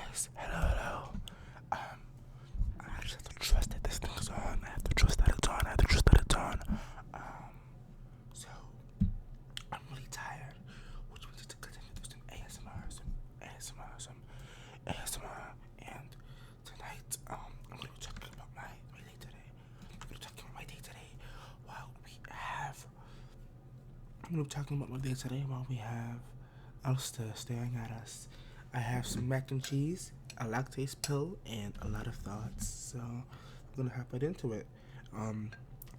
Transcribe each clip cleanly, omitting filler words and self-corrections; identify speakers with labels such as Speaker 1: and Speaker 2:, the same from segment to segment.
Speaker 1: guys. Hello. I just have to trust that this thing is on. I have to trust that it's on. So I'm really tired, which means to continue to do some ASMR. And tonight, I'm gonna be talking about my day today. I'm gonna be talking about my day today while we have Ulster staring at us. I have some mac and cheese, a lactase pill, and a lot of thoughts. So I'm gonna hop right into it.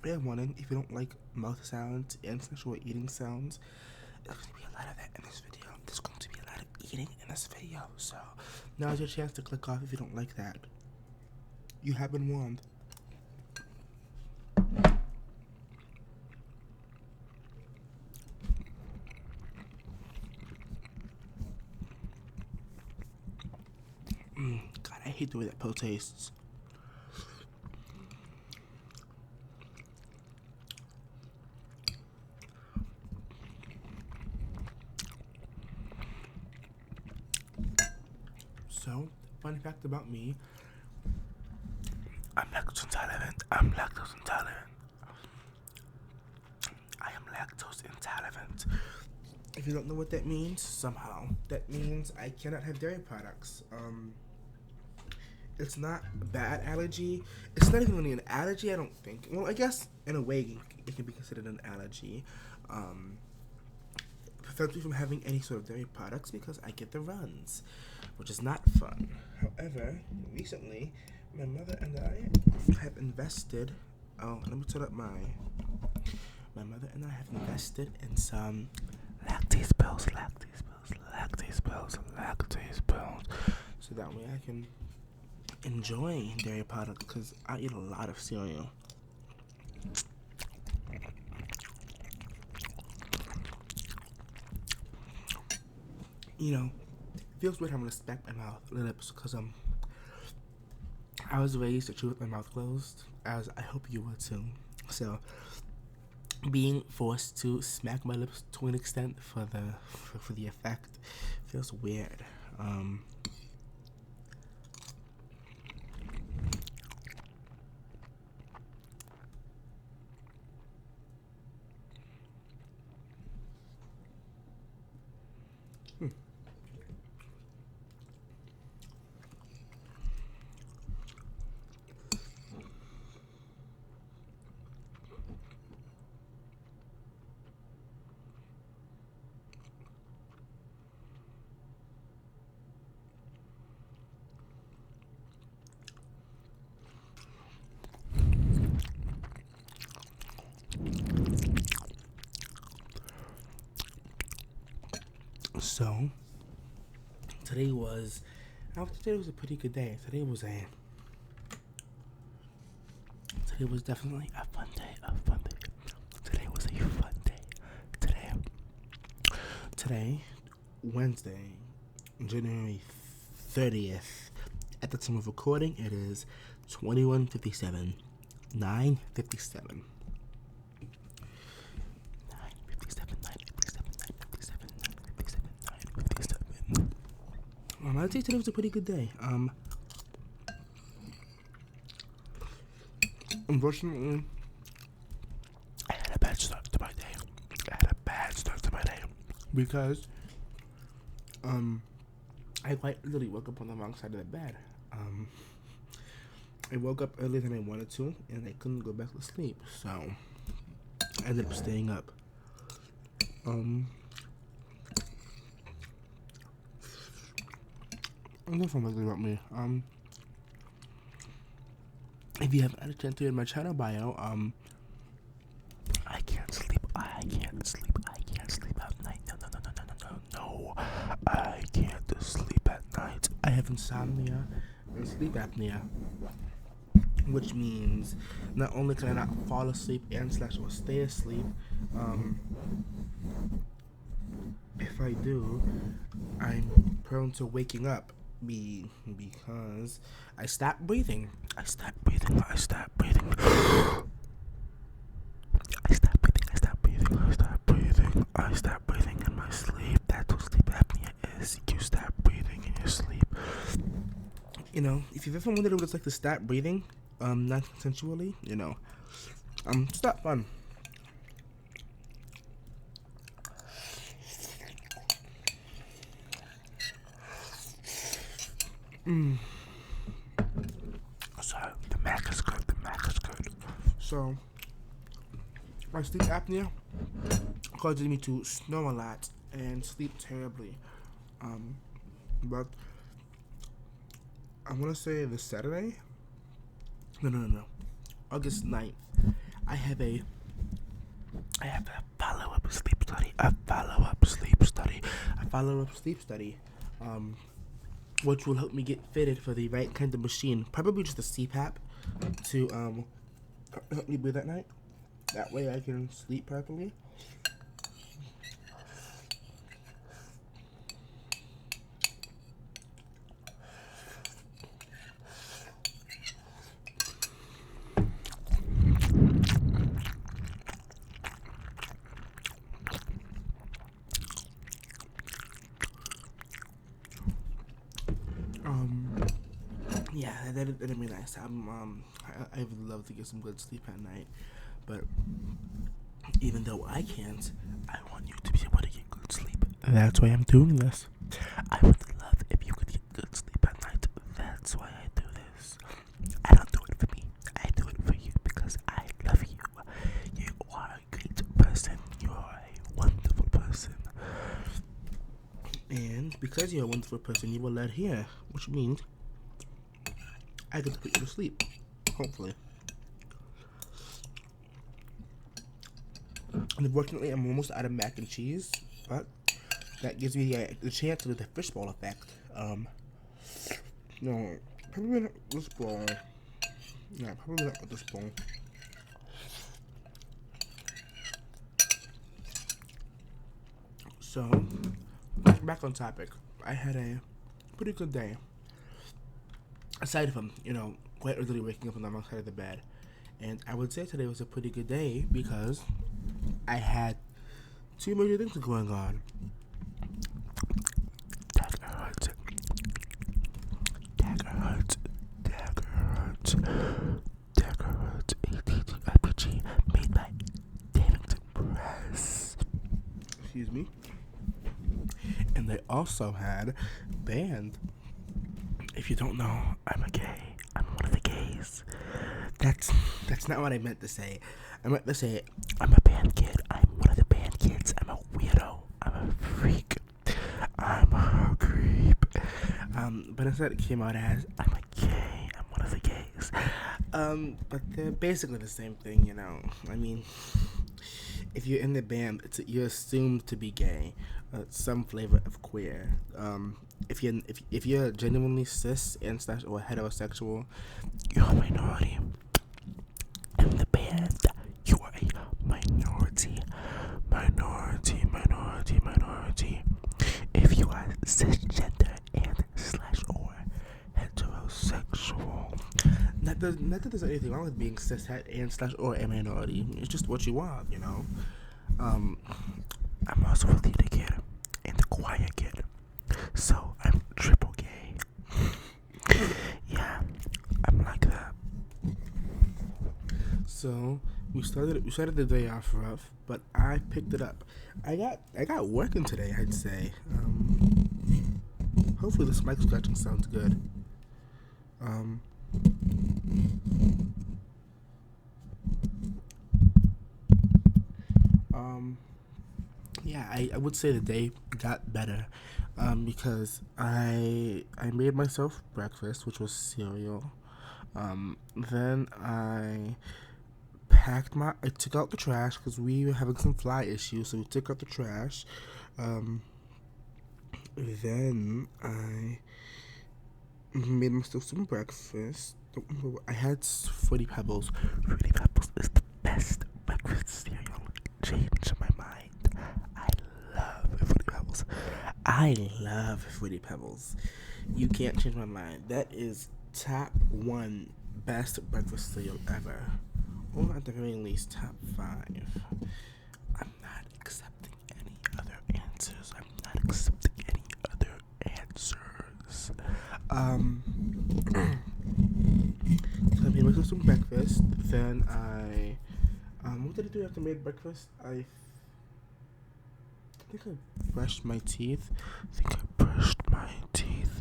Speaker 1: Fair warning: if you don't like mouth sounds and sensual eating sounds, there's gonna be a lot of that in this video. There's going to be a lot of eating in this video. So now's your chance to click off if you don't like that. You have been warned. God, I hate the way that pill tastes. So, fun fact about me, I'm lactose intolerant. I am lactose intolerant. If you don't know what that means, that means I cannot have dairy products. It's not a bad allergy. It's not even really an allergy, I don't think. Well, I guess in a way it can be considered an allergy. It prevents me from having any sort of dairy products because I get the runs, which is not fun. However, recently, my mother and I have invested. Oh, let me turn up my mother and I have invested in some lactase pills. So that way I can enjoy dairy products because I eat a lot of cereal. You know, it feels weird having to smack my lips because I was raised to chew with my mouth closed, as I hope you were too. So being forced to smack my lips to an extent for the effect feels weird. So today was a pretty good day. Today was definitely a fun day. Today was a fun day. Today, Wednesday, January 30th. At the time of recording, it is 21:57, 9:57. I'd say today was a pretty good day. Unfortunately, I had a bad start to my day. Because, I quite literally woke up on the wrong side of the bed. I woke up earlier than I wanted to, and I couldn't go back to sleep, so I ended up staying up. Enough about me. If you haven't had a chance to read my channel bio, I can't sleep at night. No. I can't sleep at night. I have insomnia and sleep apnea, which means not only can I not fall asleep and / or stay asleep, if I do, I'm prone to waking up because I stopped breathing. I stopped breathing in my sleep. That's what sleep apnea is. You stop breathing in your sleep. if you've ever wondered what it's like to stop breathing, non-consensually, it's not fun. Sorry, the mac is good. So, my sleep apnea causes me to snore a lot and sleep terribly. But I want to say this Saturday. No. August 9th. I have a follow-up sleep study. Which will help me get fitted for the right kind of machine. Probably just a CPAP to help me breathe at night. That way I can sleep properly. Yeah, that'd be nice. I would love to get some good sleep at night, but even though I can't, I want you to be able to get good sleep. That's why I'm doing this. I would love if you could get good sleep at night. That's why I do this. I don't do it for me. I do it for you because I love you. You are a great person. You are a wonderful person. And because you're a wonderful person, you will let here, which means I get to put you to sleep, hopefully. Unfortunately, I'm almost out of mac and cheese, but that gives me the chance to do the fishbowl effect. No, probably not this bowl. Yeah, probably not with this bowl. So, back on topic. I had a pretty good day. Aside from, quite early waking up on the wrong side of the bed. And I would say today was a pretty good day because I had two major things going on. Dagger hurts. RPG made by David Press. Excuse me. And they also had band. If you don't know, I'm a gay. I'm one of the gays. That's not what I meant to say. I meant to say I'm a band kid. I'm one of the band kids. I'm a weirdo. I'm a freak. I'm a creep. But instead it came out as I'm a gay. I'm one of the gays. But they're basically the same thing, I mean, if you're in the band, you're assumed to be gay, some flavor of queer. If you're genuinely cis and / or heterosexual, you're a minority. In the band, you are a minority. If you are cisgender and / or heterosexual, not that there's anything wrong with being cis and / or a minority. It's just what you are, I'm also a leader kid and the choir kid, so I'm triple gay. Yeah, I'm like that. So we started the day off rough, but I picked it up. I got working today, I'd say. Hopefully this mic scratching sounds good. Yeah, I would say the day got better, because I made myself breakfast, which was cereal. Then I took out the trash because we were having some fly issues, so we took out the trash. Then I made myself some breakfast. I had Fruity Pebbles. Fruity Pebbles is the best breakfast cereal. Changed my mind. I love Fruity Pebbles. You can't change my mind. That is top 1 best breakfast cereal ever. Or at the very least, top 5. I'm not accepting any other answers. Um, so I made myself some breakfast. Then what did I do after I made breakfast? I think I brushed my teeth.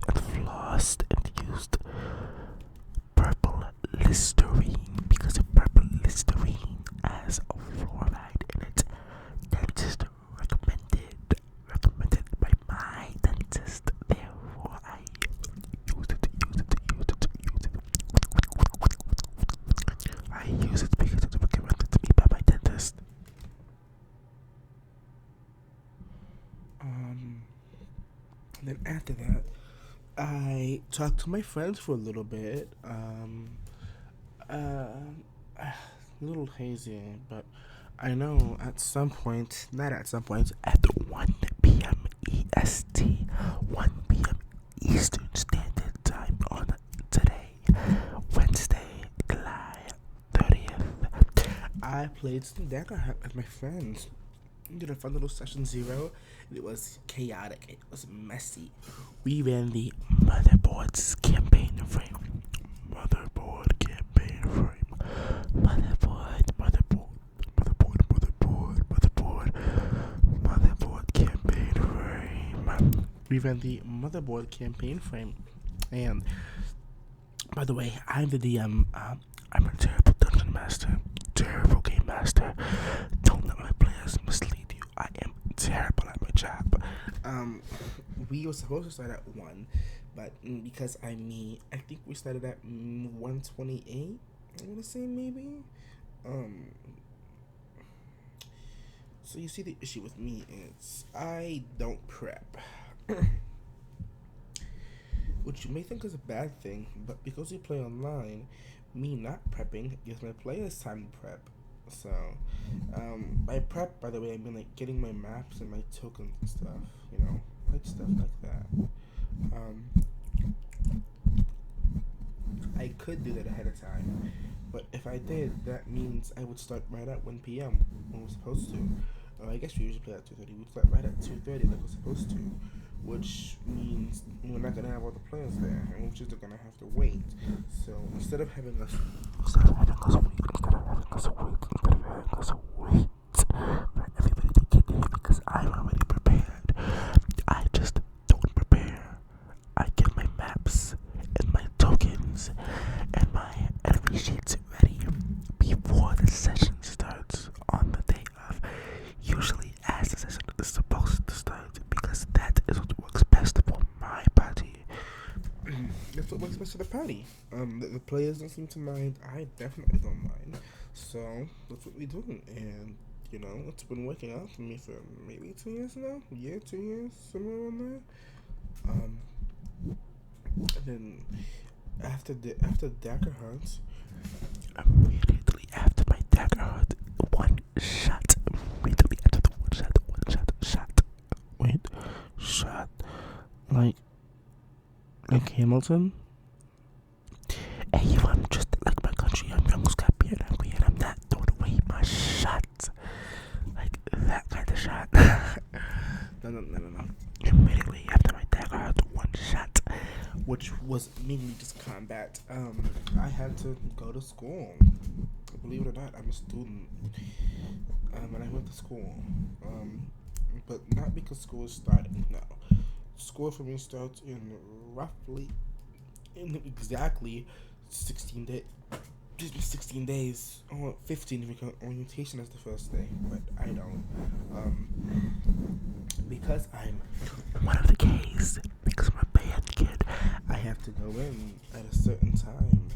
Speaker 1: And flossed and used purple Listerine because of purple Listerine as a fluoride in it. Dentist recommended by my dentist. Therefore, I used it. I use it because it was recommended to me by my dentist. Then after that, I talked to my friends for a little bit. A little hazy, but I know at some point, not at some point, at 1 p.m. EST, 1 p.m. Eastern Standard Time on today, Wednesday, July 30th, I played some Dagger with my friends. We did a fun little session 0. It was chaotic. It was messy. We ran the motherboard's campaign frame. Motherboard campaign frame. Motherboard campaign frame. We ran the motherboard campaign frame. And by the way, I'm the DM. I'm a terrible dungeon master. Terrible game master. Don't let my players mislead you. I am terrible at my job. We were supposed to start at 1, but because I'm me, I think we started at 128. I want to say maybe. So you see, the issue with me is I don't prep. Which you may think is a bad thing, but because we play online, me not prepping gives my players time to prep. So, by prep, by the way, I mean like getting my maps and my tokens and stuff, like stuff like that. I could do that ahead of time, but if I did, that means I would start right at 1 p.m. when we're supposed to. I guess we usually play at 2:30. We'd start right at 2:30 like we're supposed to, which means we're not gonna have all the players there, and we're just gonna have to wait. So instead of having us wait for everybody to get there because I'm already prepared, I just don't prepare. I get my maps and my tokens and my enemy sheets ready before the session starts on the day of. Usually as the session is supposed to start, because that is what works best for my party. That's what works best for the party. The players don't seem to mind. I definitely don't mind. So that's what we do, and it's been working out for me for maybe 2 years now. 2 years, somewhere around there. And then after Dagger Hunt, immediately after my Dagger Hunt, one shot. Immediately after the one shot. Wait, shot. Like Hamilton? Hey, you, I'm just like my country. I'm young, scrappy, and angry, and I'm not throwing away my shots. Like that kind of shot. No. Immediately after my Dagger Hunt, one shot, which was mainly just combat. I had to go to school. Believe it or not, I'm a student. And I went to school. But not because school is starting. No, school for me starts in exactly 16 days. 16 days, or 15 if you count orientation as the first day, but I don't. Because I'm one of the K's, because I'm a band kid, I have to go in at a certain time,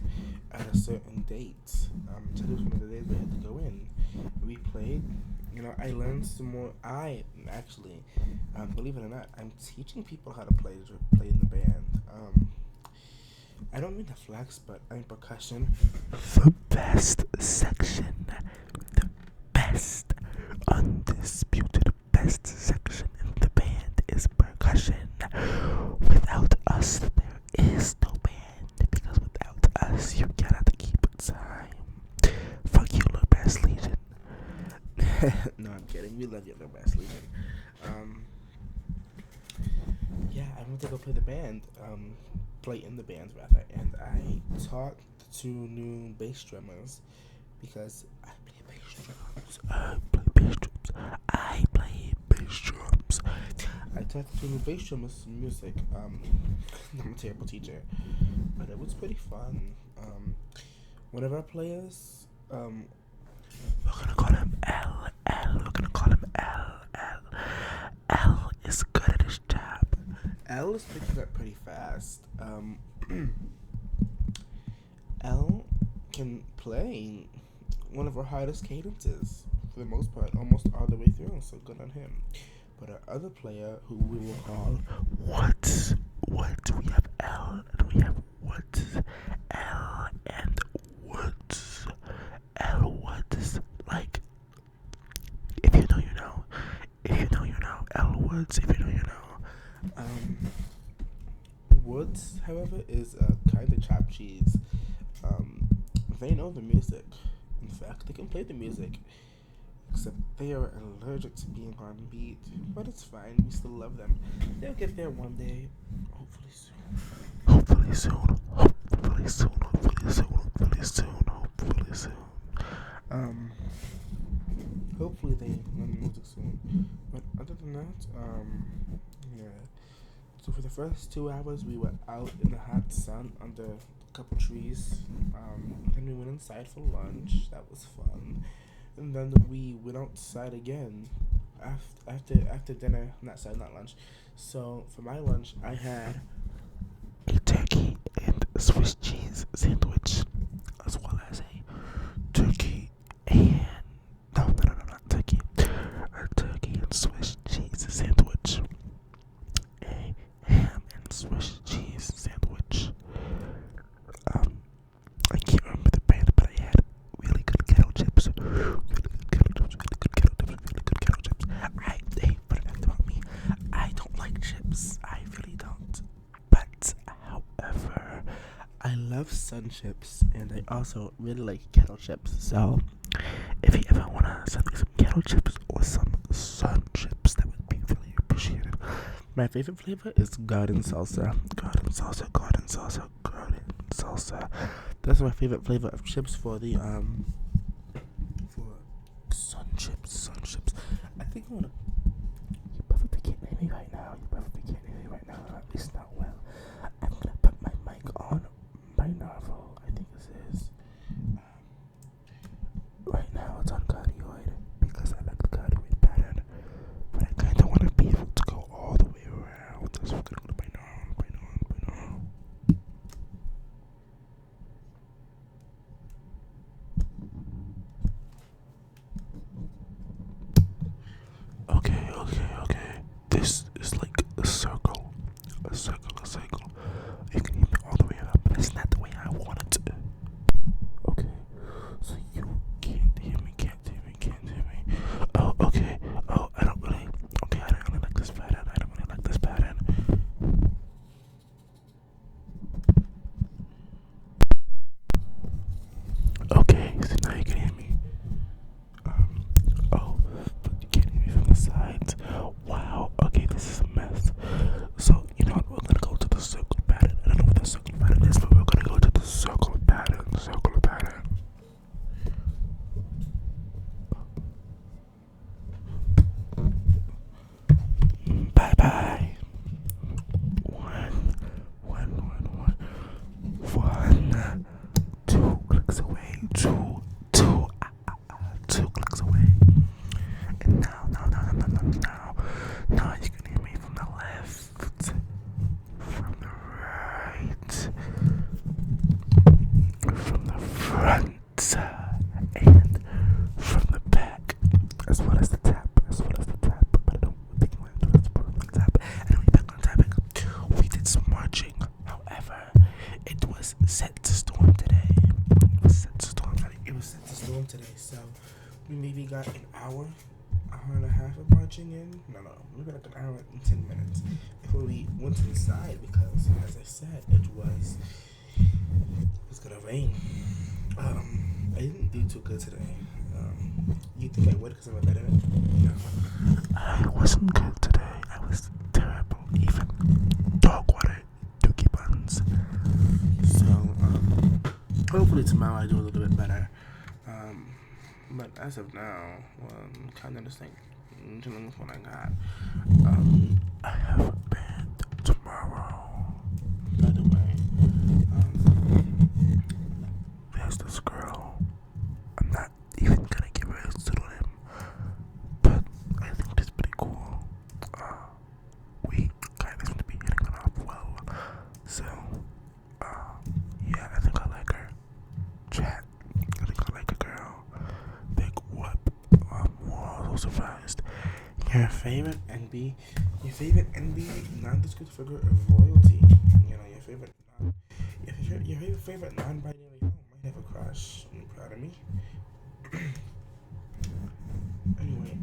Speaker 1: at a certain date. Today was one of the days we had to go in. We played, I learned some more. I actually, believe it or not, I'm teaching people how to play in the band. I don't mean to flex, but I'm percussion. The best section, the best, undisputed best section in the band is percussion. Without us, there is no band, because without us, you cannot keep time. Fuck you, Lord Bass Legion. No, I'm kidding. We love you, Lord Bass Legion. Yeah, I went to go play the band. play in the bands rather, and I taught the two new bass drummers because I play bass drums. I play bass drums. I taught the two new bass drummers music. I'm a terrible teacher, but it was pretty fun. One of our players, we're gonna call him L. We're gonna call him L. L is good at his job. L is picking up pretty fast. L can play one of our hardest cadences for the most part, almost all the way through. So good on him. But our other player, who we will call what? We have L and we have what? L and Woods. L Woods, like, if you know, you know. If you know, you know. L Woods, if you know, you know. Woods, however, is a kind of chopped cheese. They know the music. In fact, they can play the music. Except they are allergic to being on beat. But it's fine. We still love them. They'll get there one day. Hopefully soon. Hopefully soon. Hopefully soon. Hopefully soon. Hopefully soon. Hopefully soon. Hopefully they learn the music soon. But other than that, yeah. So for the first 2 hours, we were out in the hot sun under a couple trees. Then we went inside for lunch. That was fun. And then we went outside again after dinner. Not lunch. So for my lunch, I had a turkey and a Swiss cheese sandwich, as well as a turkey and not turkey. A turkey and Swiss cheese sandwich. A ham and Swiss cheese sandwich. I can't remember the brand, but I had really good kettle chips. Fun fact about me, I don't like chips. I really don't. But, however, I love sun chips, and I also really like kettle chips. So, if you ever want to send me some kettle chips or some sun chips, that would be really appreciated. My favorite flavor is garden salsa. Garden salsa. That's my favorite flavor of chips for the for sun chips. I think I wanna. You probably can't hear me right now. At least not well. I'm gonna put my mic on my novel. I think this is. Right now it's on cardioid because I like the cardioid pattern, but I kind of want to be able to go all the way around. So we're gonna go to my novel. Okay. This is like a circle. You can hear me all the way up, but it's not the way I want it. Okay, so you can't hear me. Oh, okay. Oh, I don't really like this pattern. Okay, so now you can hear me. But you can't hear me from the sides. Wow, okay, this is a mess. So, you know what, we're gonna go to the circle pattern. I don't know what the circle pattern is, but we're gonna go to the circle pattern. Bye. 1, 2 clicks away. 2 clicks away. And now you can hear me from the left, from the right, from the front, and from the back, as well as the tap. But I don't think we're going to do the tap. Anyway, back on topic. We did some marching. However, it was set to storm today. So we maybe got an hour and a half of marching in. No, maybe like an hour and 10 minutes before we went inside because, as I said, it was gonna rain. I didn't do too good today. You think I would because I'm a veteran? No. I wasn't good today. I was terrible. Even dog water, dookie buns. Hopefully tomorrow I do a little bit better. But as of now, well, I'm kind of just like dealing with what I got. I have a band tomorrow. By the way, there's this girl. I'm not even gonna give her a pseudonym, but I think it's pretty cool. We kind of seem to be hitting it off well. So, yeah, I think I like her. Chat. I think I like a girl. Big whoop. More also surprised. Your favorite NB non-discrete figure of royalty. You know, your favorite non-binary home might have a crush. Are you proud of me? Anyway,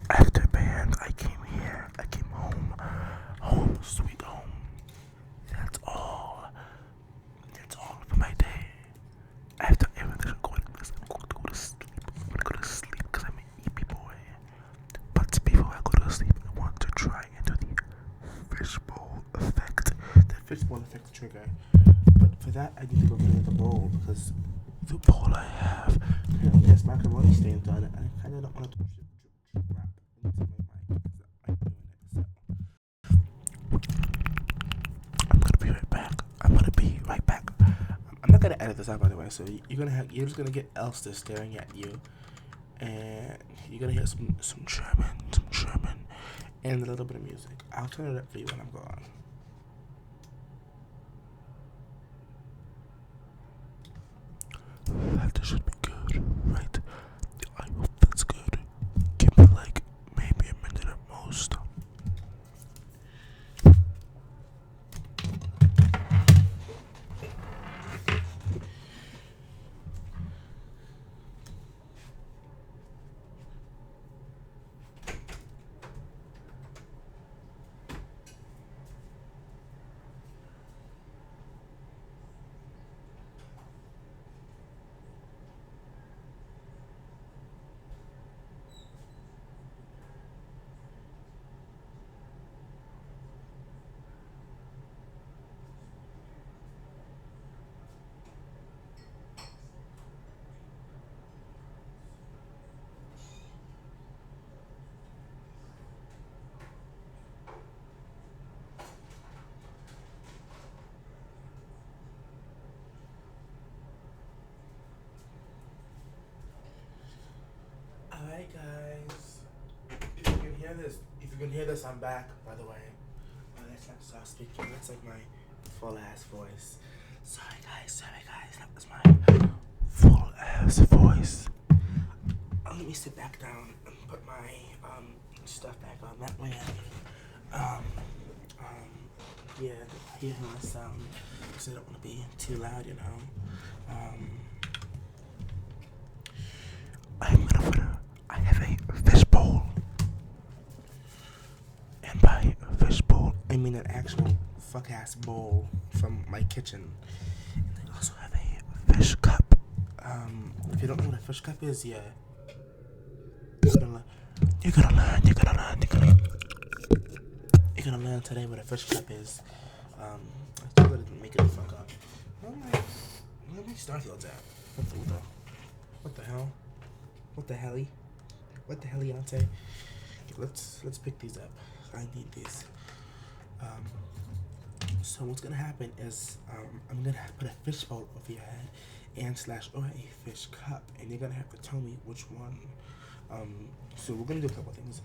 Speaker 1: after band, I came home. Home, sweet home. That's all for my day. After everything recording this, I'm going to go to sleep because I'm an eepy boy. But before I go to sleep, I want to try into the fishbowl effect. The fishbowl effect trigger. But for that, I need to go get the bowl because the bowl I have apparently has macaroni stains on it. I kind of don't want to drip wrap into my mic because that might ruin it. So I'm gonna be right back. I'm not gonna edit this out, by the way. So you're just gonna get Elster staring at you, and you're gonna hear some German, and a little bit of music. I'll turn it up for you when I'm gone. That should be good, right? I hope that's good. Give me like maybe a minute at most. Alright guys, if you can hear this, I'm back, by the way. That's not soft speaking, that's like my full ass voice. Sorry guys, that was my full ass voice. Let me sit back down and put my stuff back on, that way yeah, hear how I sound, because I don't want to be too loud, you know. I have a fishbowl, and by fishbowl I mean an actual fuck ass bowl from my kitchen. And I also have a fish cup. If you don't know what a fish cup is, yeah, you're gonna learn today what a fish cup is. I told her to make it the fuck up. Where my Starfields at? What the hell? What the helly, Yante? Let's pick these up. I need these. So what's gonna happen is I'm gonna put a fishbowl over your head or a fish cup, and you're gonna have to tell me which one. So we're gonna do a couple things.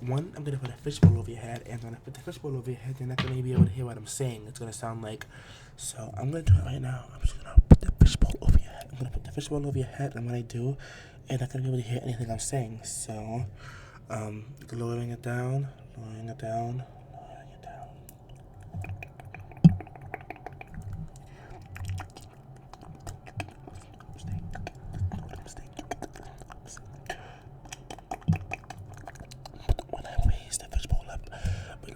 Speaker 1: One, I'm gonna put a fishbowl over your head, and when I put the fishbowl over your head, you're not gonna be able to hear what I'm saying. It's gonna sound like. So I'm gonna do it right now. I'm just gonna put the fishbowl over your head. I'm gonna put the fishbowl over your head, and when I do, you're not gonna be able to hear anything I'm saying. So, lowering it down.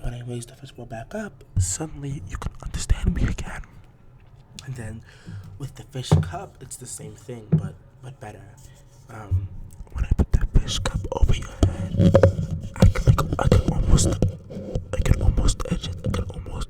Speaker 1: When I raise the fishbowl back up, suddenly you can understand me again. And then with the fish cup, it's the same thing, but better. When I put the fish cup over your head, I can almost edge it. I can almost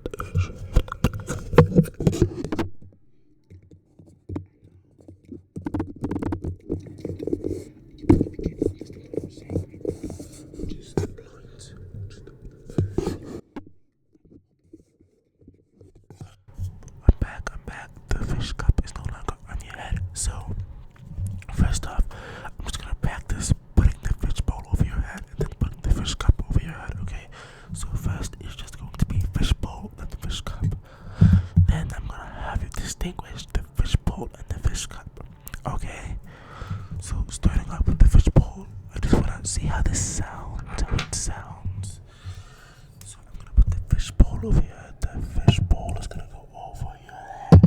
Speaker 1: bowl over your head. That fish bowl is gonna go over your head.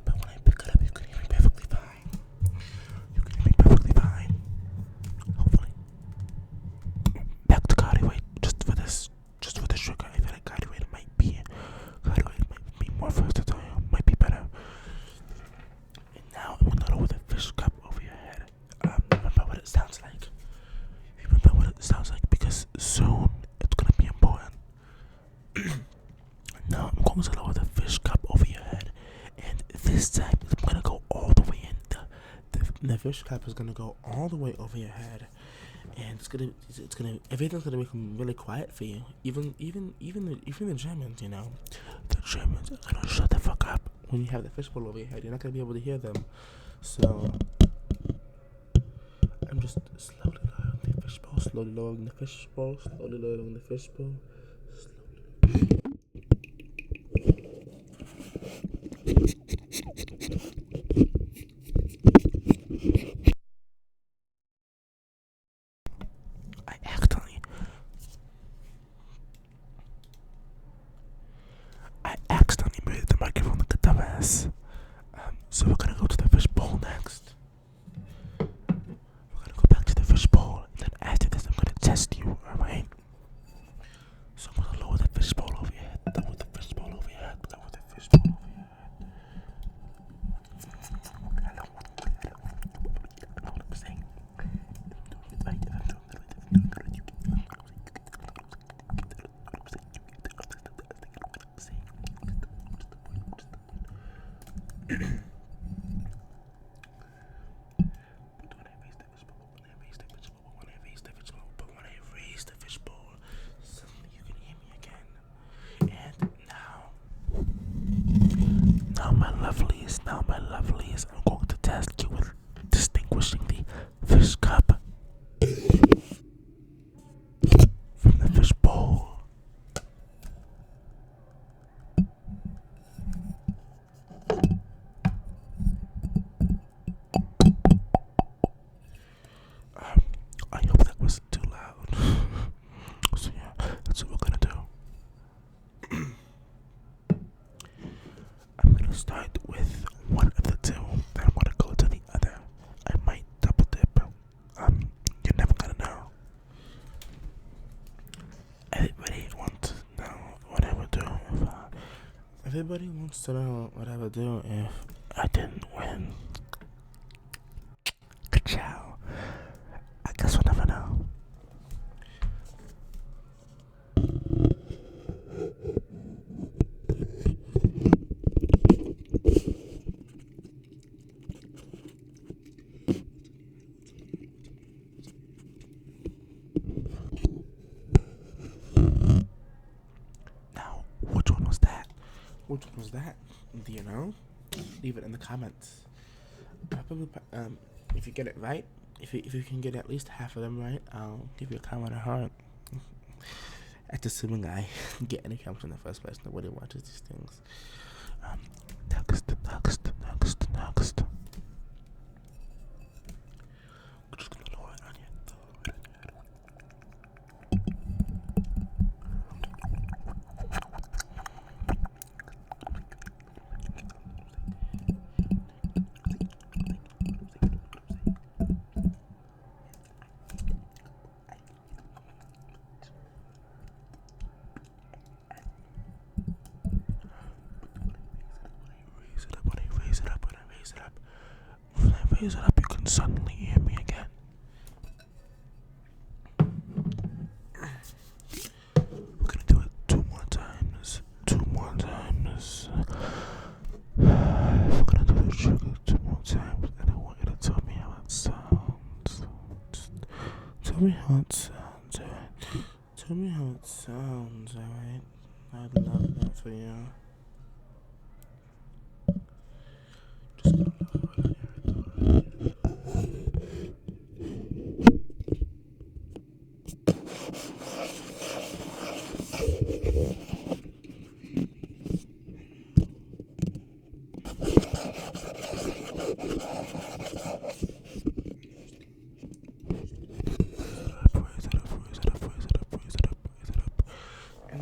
Speaker 1: When I pick it up, you can hear me perfectly fine. You can hear me perfectly fine. Hopefully. Back to cardio weight, just for this trigger. I feel like cardio weight might be more versatile, might be better. And now I'm gonna lower the fish cup over your head. Remember what it sounds like. Remember what it sounds like, because soon it's gonna be important. Now I'm going to lower the fish cup over your head, and this time I'm gonna go all the way in. The fish cup is gonna go all the way over your head, and everything's gonna become really quiet for you. Even the Germans, you know, the Germans are gonna shut the fuck up when you have the fishbowl over your head. You're not gonna be able to hear them. So I'm just slowly lowering the fishbowl, slowly lowering the fishbowl, slowly lowering the fishbowl. I accidentally moved the microphone like a dumbass. So we're gonna go to the fishbowl next. We're gonna go back to the fishbowl, and then after this, I'm gonna test you. Alright? So I'm gonna lower the fishbowl over your head. Lower the fishbowl over your head. Lower the fishbowl over your head. Now my lovelies, I'm going to task you with distinguishing the fish cup from the fish bowl. I hope that wasn't too loud. So yeah, that's what we're gonna do. I'm gonna start with one of the two, then I'm gonna go to the other. I might double dip. You're never gonna know. Everybody wants to know what I would do if everybody wants to know what I would do if I didn't win. Ka-chow. I guess we'll never know. Now, which one was that? Which one was that? Do you know? Leave it in the comments. Probably, if you get it right, if you can get at least half of them right, I'll give you a comment or heart. That's assuming I get any comments in the first place. Nobody watches these things. Next. We're just gonna lower it on you. When I raise it up, you can suddenly hear me again. We're gonna do it two more times. We're gonna do the trigger 2 more times, and I want you to tell me how it sounds. Tell me how it sounds, alright? Tell me how it sounds, alright? I'd love that for you. Just gonna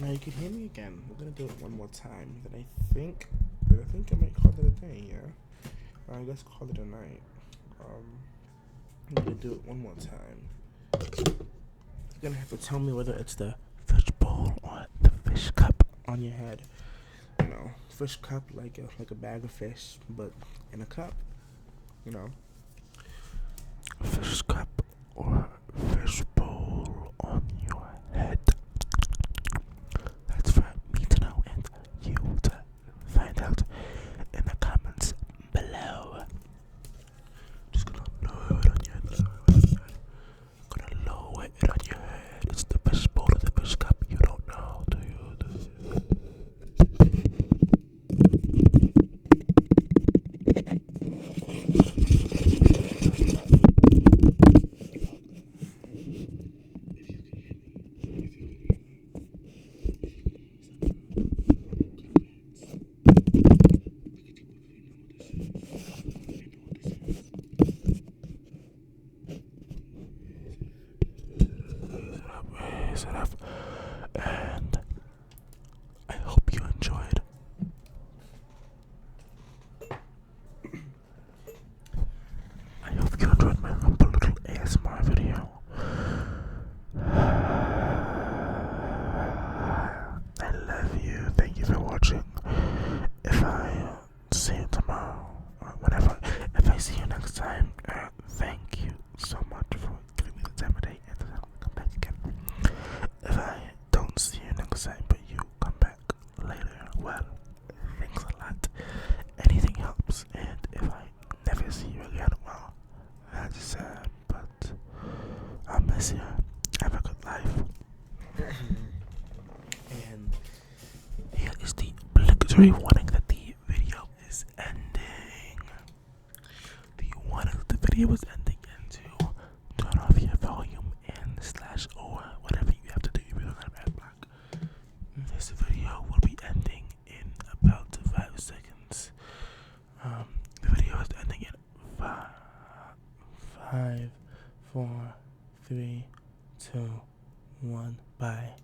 Speaker 1: Now you can hear me again. We're gonna do it one more time. Then I think I might call it a day. Yeah. Let's call it a night. I'm gonna do it one more time. You're gonna have to tell me whether it's the fish bowl or the fish cup on your head. You know, fish cup like a bag of fish, but in a cup. You know, fish cup or fish bowl on your head. That's for me to know and you to find out in the comments below. Just gonna lower it on your head. Gonna lower it on your head. It's the fish bowl or the fish cup. You don't know, do you? And I hope you enjoyed. I hope you enjoyed my humble little ASMR video. I love you. Thank you for watching. If I see you tomorrow or whatever, if I see you next time, thank you so much for giving me the time of day and then I'll come back again. If I don't see you next time, but you come back later, well, thanks a lot. Anything helps, and if I never see you again, well, that's sad, but I'll miss you. Have a good life. And here is the obligatory warning that the video is ending. The warning that the video is ending, and to turn off your volume and / or whatever you have to do if you don't have ad block. This video will be ending in about 5 seconds. The video is ending in 5, 4, 3, 2, 1. Bye.